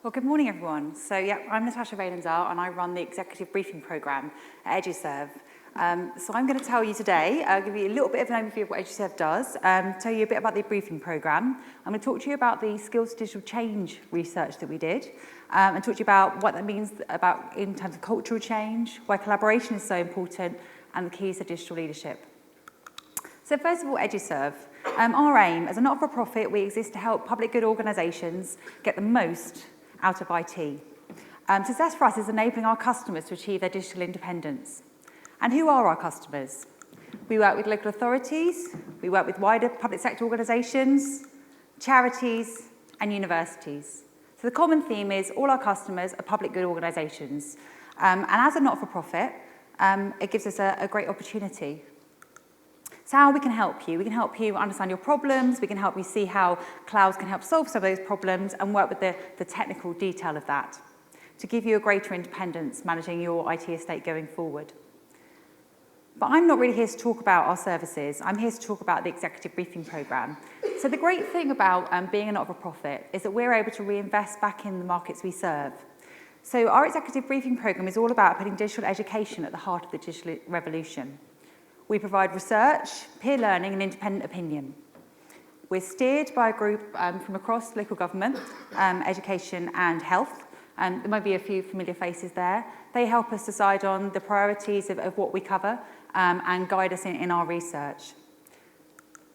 Well, good morning, everyone. So, I'm Natasha Veenendaal, and I run the Executive Briefing Programme at Eduserv. So I'm going to tell you today, give you a little bit of an overview of what Eduserv does, tell you a bit about the briefing programme. I'm going to talk to you about the skills to digital change research that we did, and talk to you about what that means about in terms of cultural change, why collaboration is so important, and the keys to digital leadership. So first of all, Eduserv. Our aim, as a not-for-profit, we exist to help public good organisations get the most out of IT. Success for us is enabling our customers to achieve their digital independence. And who are our customers? We work with local authorities, we work with wider public sector organisations, charities and universities. So the common theme is all our customers are public good organisations. And as a not-for-profit, it gives us a great opportunity. So how we can help you? We can help you understand your problems, we can help you see how clouds can help solve some of those problems and work with the technical detail of that to give you a greater independence managing your IT estate going forward. But I'm not really here to talk about our services, I'm here to talk about the Executive Briefing Programme. So the great thing about being a not-for-profit is that we're able to reinvest back in the markets we serve. So our Executive Briefing Programme is all about putting digital education at the heart of the digital revolution. We provide research, peer learning and independent opinion. We're steered by a group from across local government, education and health. There might be a few familiar faces there. They help us decide on the priorities of what we cover and guide us in our research.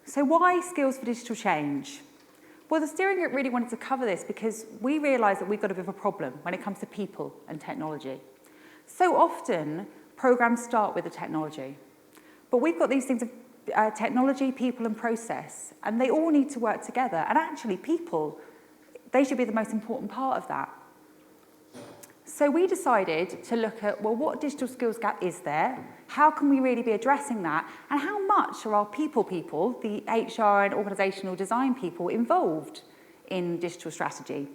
So why skills for digital change? Well, the steering group really wanted to cover this because we realised that we've got a bit of a problem when it comes to people and technology. So often, programmes start with the technology. But we've got these things of technology, people and process, and they all need to work together. And actually, people, they should be the most important part of that. So we decided to look at, well, what digital skills gap is there? How can we really be addressing that? And how much are our people, the HR and organisational design people, involved in digital strategy?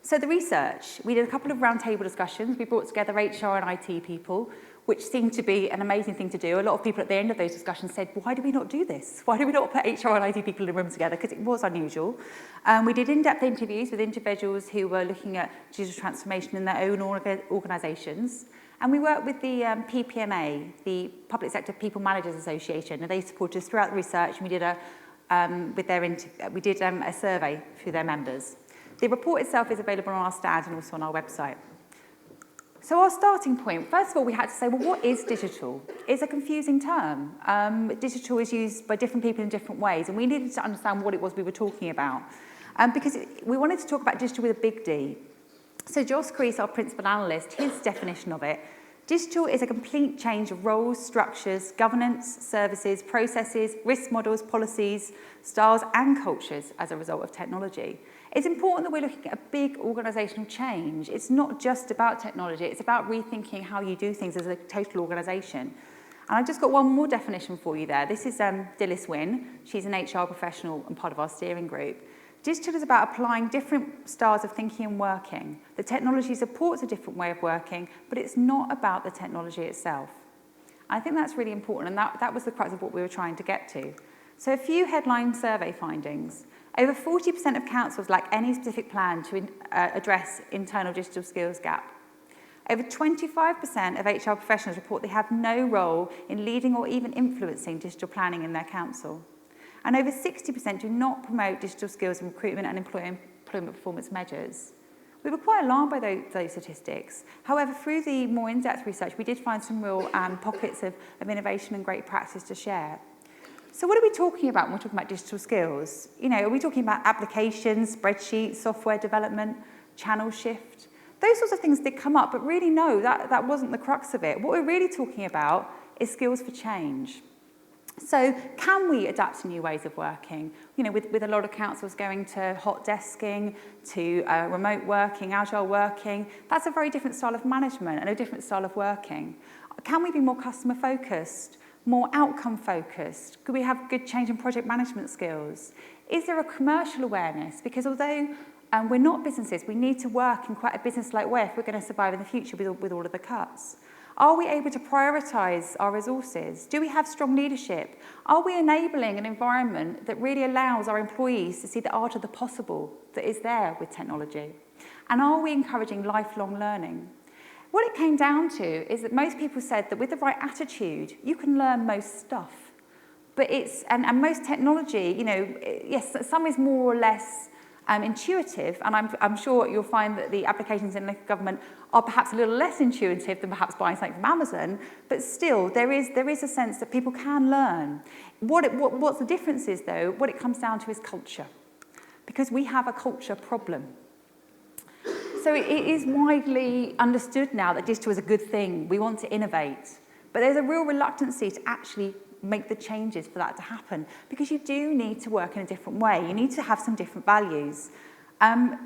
So the research, we did a couple of roundtable discussions. We brought together HR and IT people, which seemed to be an amazing thing to do. A lot of people at the end of those discussions said, why do we not do this? Why do we not put HR and IT people in a room together? Because it was unusual. We did in-depth interviews with individuals who were looking at digital transformation in their own organisations. And we worked with the PPMA, the Public Sector People Managers Association, and they supported us throughout the research. And we did a survey through their members. The report itself is available on our stand and also on our website. So our starting point, first of all, we had to say, well, what is digital? It's a confusing term. Digital is used by different people in different ways, and we needed to understand what it was we were talking about. Because we wanted to talk about digital with a big D. So Josh Crease, our principal analyst, his definition of it, digital is a complete change of roles, structures, governance, services, processes, risk models, policies, styles, and cultures as a result of technology. It's important that we're looking at a big organisational change. It's not just about technology, it's about rethinking how you do things as a total organisation. And I've just got one more definition for you there. This is Dilys Wynn. She's an HR professional and part of our steering group. Digital is about applying different styles of thinking and working. The technology supports a different way of working, but it's not about the technology itself. I think that's really important, and that was the crux of what we were trying to get to. So a few headline survey findings. Over 40% of councils lack any specific plan to address internal digital skills gap. Over 25% of HR professionals report they have no role in leading or even influencing digital planning in their council. And over 60% do not promote digital skills in recruitment and employment performance measures. We were quite alarmed by those statistics. However, through the more in-depth research, we did find some real pockets of innovation and great practice to share. So what are we talking about when we're talking about digital skills? You know, are we talking about applications, spreadsheets, software development, channel shift? Those sorts of things did come up, but really no, that wasn't the crux of it. What we're really talking about is skills for change. So can we adapt to new ways of working? You know, with a lot of councils going to hot desking, to remote working, agile working, that's a very different style of management and a different style of working. Can we be more customer focused? More outcome focused? Could we have good change and project management skills? Is there a commercial awareness? Because although we're not businesses, we need to work in quite a business-like way if we're going to survive in the future with all of the cuts. Are we able to prioritise our resources? Do we have strong leadership? Are we enabling an environment that really allows our employees to see the art of the possible that is there with technology? And are we encouraging lifelong learning? What it came down to is that most people said that with the right attitude, you can learn most stuff. But and most technology, yes, some is more or less intuitive, and I'm sure you'll find that the applications in local government are perhaps a little less intuitive than perhaps buying something from Amazon, but still there is a sense that people can learn. What's the difference is, though, what it comes down to is culture, because we have a culture problem. So it is widely understood now that digital is a good thing. We want to innovate, but there's a real reluctancy to actually make the changes for that to happen, because you do need to work in a different way. You need to have some different values.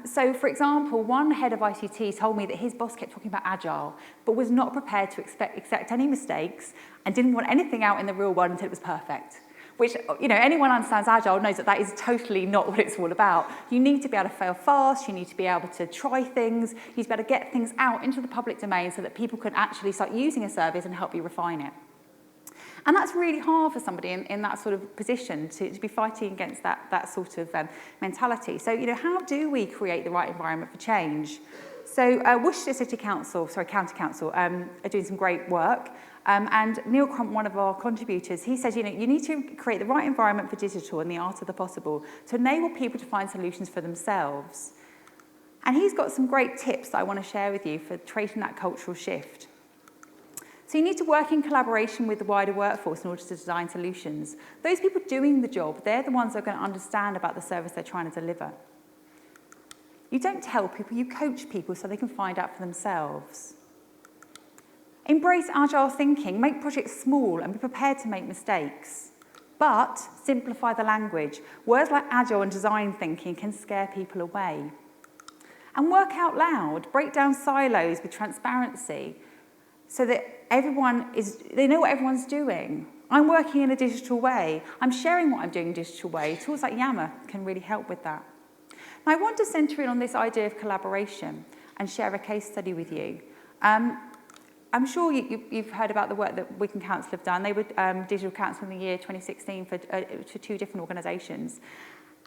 So, for example, one head of ICT told me that his boss kept talking about agile, but was not prepared to accept any mistakes and didn't want anything out in the real world until it was perfect. Which, anyone who understands agile knows that is totally not what it's all about. You need to be able to fail fast, you need to be able to try things, you need to be able to get things out into the public domain so that people can actually start using a service and help you refine it. And that's really hard for somebody in that sort of position to be fighting against that sort of mentality. So, how do we create the right environment for change? So, Worcestershire County Council are doing some great work. And Neil Crump, one of our contributors, he says, you need to create the right environment for digital and the art of the possible to enable people to find solutions for themselves. And he's got some great tips that I want to share with you for creating that cultural shift. So you need to work in collaboration with the wider workforce in order to design solutions. Those people doing the job, they're the ones that are going to understand about the service they're trying to deliver. You don't tell people, you coach people so they can find out for themselves. Embrace agile thinking, make projects small and be prepared to make mistakes. But simplify the language. Words like agile and design thinking can scare people away. And work out loud, break down silos with transparency so that they know what everyone's doing. I'm working in a digital way. I'm sharing what I'm doing in a digital way. Tools like Yammer can really help with that. Now, I want to centre in on this idea of collaboration and share a case study with you. I'm sure you've heard about the work that Wigan Council have done. They were Digital Council in the year 2016 for two different organisations.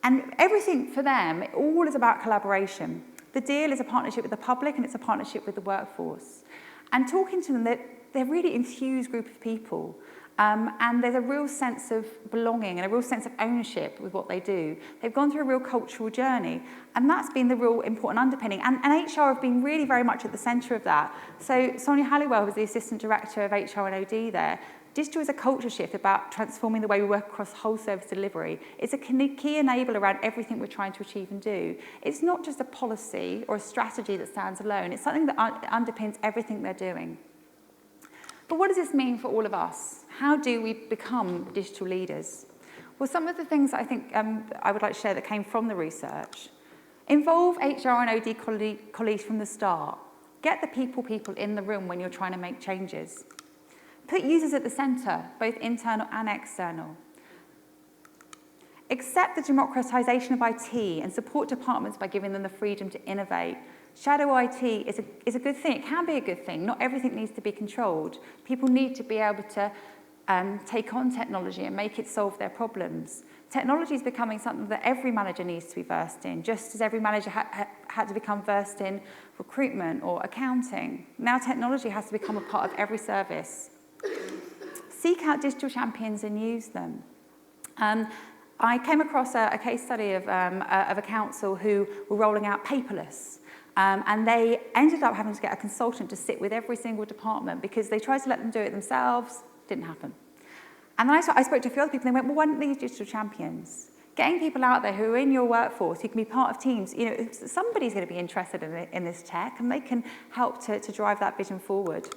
And everything for them, all is about collaboration. The deal is a partnership with the public and it's a partnership with the workforce. And talking to them, they're a really enthused group of people. And there's a real sense of belonging and a real sense of ownership with what they do. They've gone through a real cultural journey, and that's been the real important underpinning. And HR have been really very much at the centre of that. So Sonia Halliwell was the Assistant Director of HR and OD there. Digital is a culture shift about transforming the way we work across whole service delivery. It's a key enabler around everything we're trying to achieve and do. It's not just a policy or a strategy that stands alone. It's something that underpins everything they're doing. But what does this mean for all of us? How do we become digital leaders? Well, some of the things that I think I would like to share that came from the research. Involve HR and OD colleagues from the start. Get the people in the room when you're trying to make changes. Put users at the centre, both internal and external. Accept the democratisation of IT and support departments by giving them the freedom to innovate. Shadow IT is a good thing. It can be a good thing. Not everything needs to be controlled. People need to be able to take on technology and make it solve their problems. Technology is becoming something that every manager needs to be versed in, just as every manager had to become versed in recruitment or accounting. Now technology has to become a part of every service. Seek out digital champions and use them. I came across a case study of a council who were rolling out paperless. And they ended up having to get a consultant to sit with every single department because they tried to let them do it themselves, didn't happen. And then I spoke to a few other people and they went, well, why don't they use digital champions? Getting people out there who are in your workforce, who can be part of teams, somebody's going to be interested in this tech and they can help to drive that vision forward.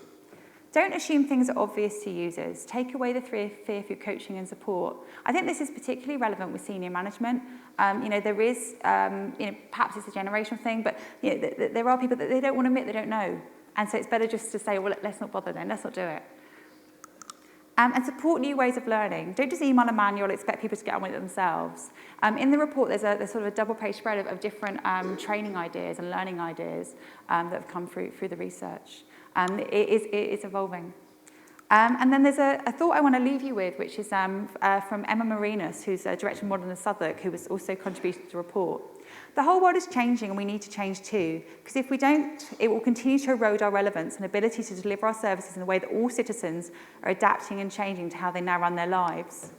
Don't assume things are obvious to users. Take away the fear through coaching and support. I think this is particularly relevant with senior management. There is, perhaps it's a generational thing, but there are people that they don't want to admit they don't know. And so it's better just to say, well, let's not bother then, let's not do it. And support new ways of learning. Don't just email a manual, expect people to get on with it themselves. In the report, there's sort of a double-page spread of different training ideas and learning ideas that have come through the research. It is evolving. And then there's a thought I want to leave you with, which is from Emma Marinas, who's a Director of Modern at Southwark, who has also contributed to the report. The whole world is changing and we need to change too, because if we don't, it will continue to erode our relevance and ability to deliver our services in a way that all citizens are adapting and changing to how they now run their lives.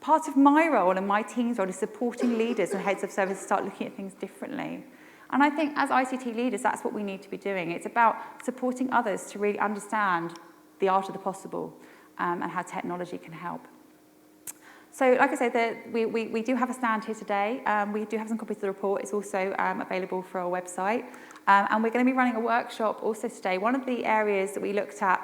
Part of my role and my team's role is supporting leaders and heads of service to start looking at things differently. And I think as ICT leaders, that's what we need to be doing. It's about supporting others to really understand the art of the possible and how technology can help. So like I said, we do have a stand here today. We do have some copies of the report. It's also available for our website. And we're going to be running a workshop also today. One of the areas that we looked at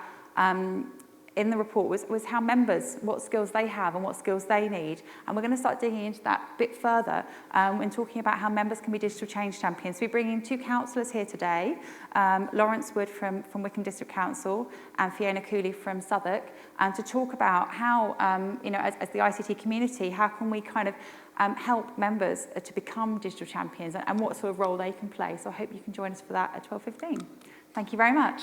in the report was how members, what skills they have and what skills they need. And we're going to start digging into that a bit further when talking about how members can be digital change champions. So we're bringing two councillors here today, Lawrence Wood from Wycombe District Council and Fiona Cooley from Southwark, to talk about how, as the ICT community, how can we kind of help members to become digital champions and what sort of role they can play. So I hope you can join us for that at 12:15. Thank you very much.